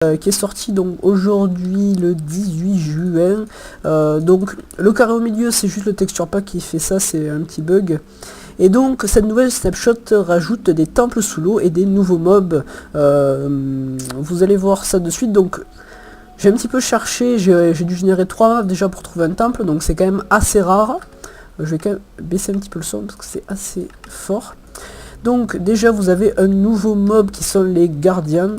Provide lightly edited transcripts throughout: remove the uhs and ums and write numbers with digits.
qui est sorti donc aujourd'hui le 18 juin. Donc le carré au milieu c'est juste le texture pack qui fait ça, c'est un petit bug. Et donc cette nouvelle snapshot rajoute des temples sous l'eau et des nouveaux mobs. Vous allez voir ça de suite. Donc j'ai un petit peu cherché, j'ai dû générer 3 maps déjà pour trouver un temple, donc c'est quand même assez rare. Je vais quand même baisser un petit peu le son parce que c'est assez fort. Donc déjà vous avez un nouveau mob qui sont les gardiens.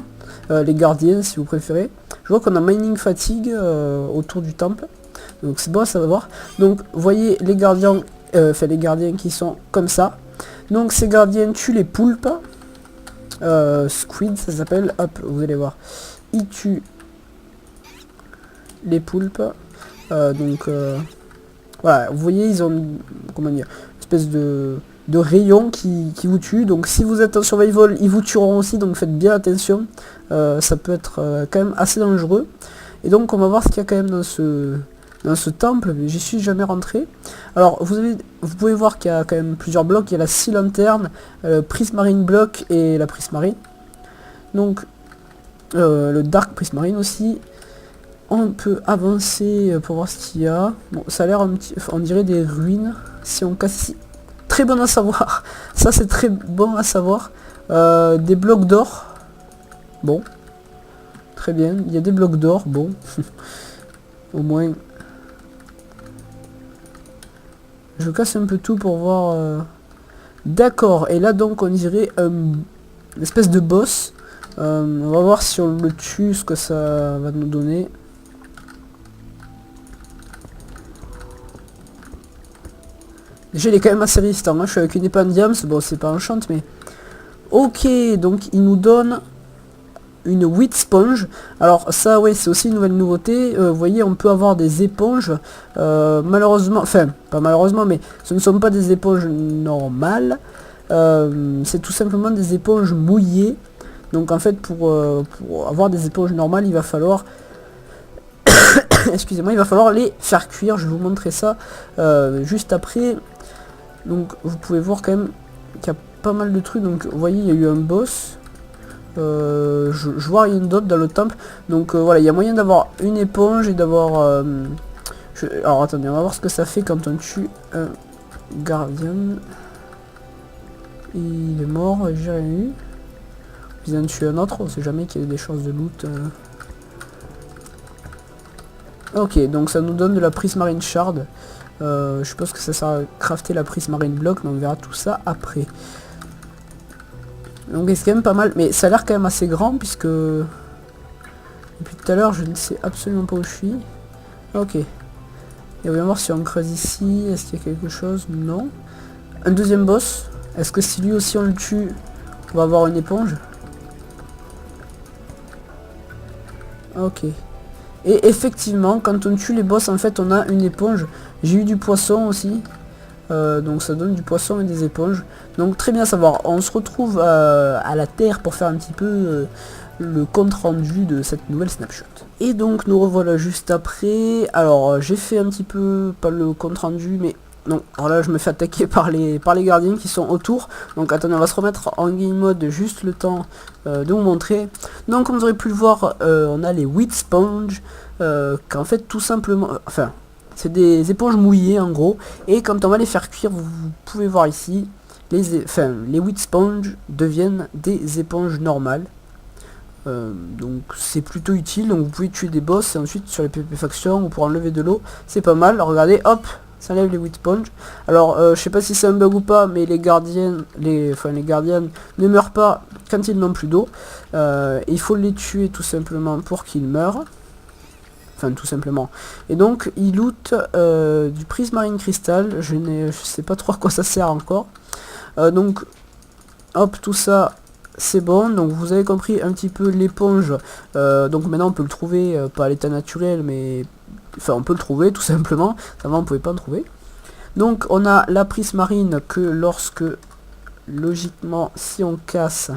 Les gardiens si vous préférez. Je vois qu'on a mining fatigue autour du temple. Donc c'est bon à savoir. Donc vous voyez les gardiens, les gardiens qui sont comme ça. Donc ces gardiens tuent les poulpes. Squid ça s'appelle. Hop, vous allez voir. Ils tuent les poulpes. Voilà, vous voyez ils ont comment dire, une espèce de rayons qui vous tuent. Donc si vous êtes en survival, ils vous tueront aussi, donc faites bien attention. Ça peut être quand même assez dangereux. Et donc on va voir ce qu'il y a quand même dans ce temple. J'y suis jamais rentré. Alors vous pouvez voir qu'il y a quand même plusieurs blocs. Il y a la scie lanterne, le prismarine block et la prismarine. Donc le dark prismarine aussi. On peut avancer pour voir ce qu'il y a. Bon, ça a l'air on dirait des ruines. Si on casse ici. Très bon à savoir. Ça c'est très bon à savoir. Des blocs d'or. Bon. Très bien. Il y a des blocs d'or. Bon. Au moins. Je casse un peu tout pour voir. D'accord. Et là donc on dirait une espèce de boss. On va voir si on le tue ce que ça va nous donner. Déjà il est quand même assez résistant, moi je suis avec une épée en diams, bon c'est pas enchant mais... Ok, donc il nous donne une wheat sponge. Alors ça ouais c'est aussi une nouvelle nouveauté. Vous voyez on peut avoir des éponges. Malheureusement, enfin pas malheureusement mais ce ne sont pas des éponges normales. C'est tout simplement des éponges mouillées. Donc en fait pour avoir des éponges normales il va falloir... Excusez-moi, il va falloir les faire cuire. Je vais vous montrer ça juste après. Donc vous pouvez voir quand même qu'il y a pas mal de trucs. Donc vous voyez il y a eu un boss. Je vois rien d'autre dans le temple. Donc voilà, il y a moyen d'avoir une éponge et d'avoir... Alors attendez, on va voir ce que ça fait quand on tue un gardien. Il est mort, j'ai rien eu. Ils en tuent un autre, on sait jamais qu'il y ait des chances de loot. Ok, donc ça nous donne de la prismarine shard. Je suppose que ça sert à crafter la prismarine block, mais on verra tout ça après. Donc c'est quand même pas mal, mais ça a l'air quand même assez grand puisque... Depuis tout à l'heure je ne sais absolument pas où je suis. Ok. Et on va voir si on creuse ici, est-ce qu'il y a quelque chose? Non. Un deuxième boss. Est-ce que si lui aussi on le tue, on va avoir une éponge? Ok. Et effectivement, quand on tue les boss, en fait, on a une éponge. J'ai eu du poisson aussi. Donc ça donne du poisson et des éponges. Donc très bien à savoir. On se retrouve à la terre pour faire un petit peu le compte rendu de cette nouvelle snapshot. Et donc nous revoilà juste après. Alors j'ai fait un petit peu, pas le compte rendu, mais... Non, alors là je me fais attaquer par les gardiens qui sont autour. Donc attendez, on va se remettre en game mode juste le temps de vous montrer. Donc comme vous aurez pu le voir, on a les wheat sponge, qu'en fait tout simplement, enfin c'est des éponges mouillées en gros. Et quand on va les faire cuire, vous pouvez voir ici, les wheat sponge deviennent des éponges normales. Donc c'est plutôt utile, donc vous pouvez tuer des boss et ensuite sur les PvP factions ou pour enlever de l'eau, c'est pas mal. Alors, regardez, hop, ça enlève les wheat sponge. Alors je sais pas si c'est un bug ou pas, mais les gardiennes ne meurent pas quand ils n'ont plus d'eau. Il faut les tuer tout simplement pour qu'ils meurent. Enfin tout simplement. Et donc ils lootent du prismarine crystal. Je sais pas trop à quoi ça sert encore. Donc hop, tout ça c'est bon. Donc vous avez compris un petit peu l'éponge. Donc maintenant on peut le trouver, pas à l'état naturel, mais enfin on peut le trouver tout simplement. Avant on pouvait pas en trouver. Donc on a la prismarine que lorsque logiquement si on casse,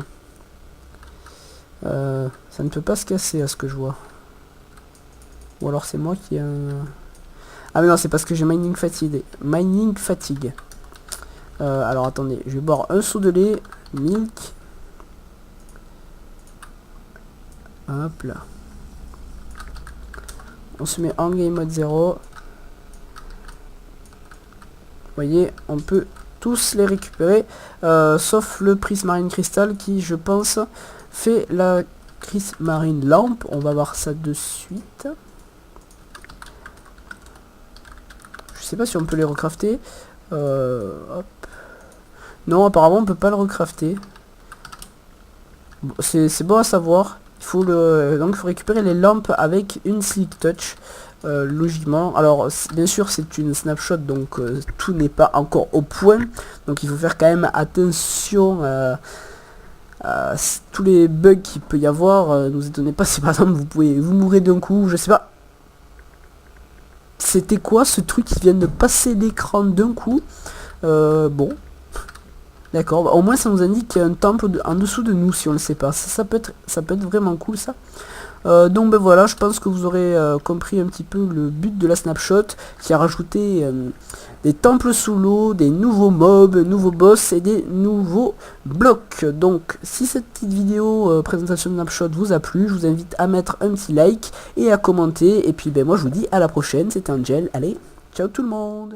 ça ne peut pas se casser à ce que je vois. Ou alors c'est moi qui ai un... Ah mais non, c'est parce que j'ai mining fatigue. Mining fatigue. Alors attendez, je vais boire un seau de lait. Milk. Hop là. On se met en game mode 0. Vous voyez, on peut tous les récupérer, sauf le Prismarine Crystal qui, je pense, fait la Prismarine Lampe. On va voir ça de suite. Je sais pas si on peut les recrafter. Hop. Non, apparemment on peut pas le recrafter. Bon, c'est bon à savoir. Il faut donc il faut récupérer les lampes avec une Slick Touch. Logiquement, alors bien sûr c'est une snapshot, donc tout n'est pas encore au point, donc il faut faire quand même attention à tous les bugs qu'il peut y avoir. Ne vous étonnez pas si par exemple vous mourrez d'un coup, je sais pas. C'était quoi ce truc qui vient de passer l'écran d'un coup? Bon, d'accord, bah, au moins ça nous indique qu'il y a un temple en dessous de nous si on le sait pas. Ça peut être vraiment cool ça. Donc ben voilà, je pense que vous aurez compris un petit peu le but de la snapshot, qui a rajouté des temples sous l'eau, des nouveaux mobs, nouveaux boss et des nouveaux blocs. Donc si cette petite vidéo présentation de snapshot vous a plu, je vous invite à mettre un petit like et à commenter. Et puis ben moi je vous dis à la prochaine, c'était Angel, allez, ciao tout le monde.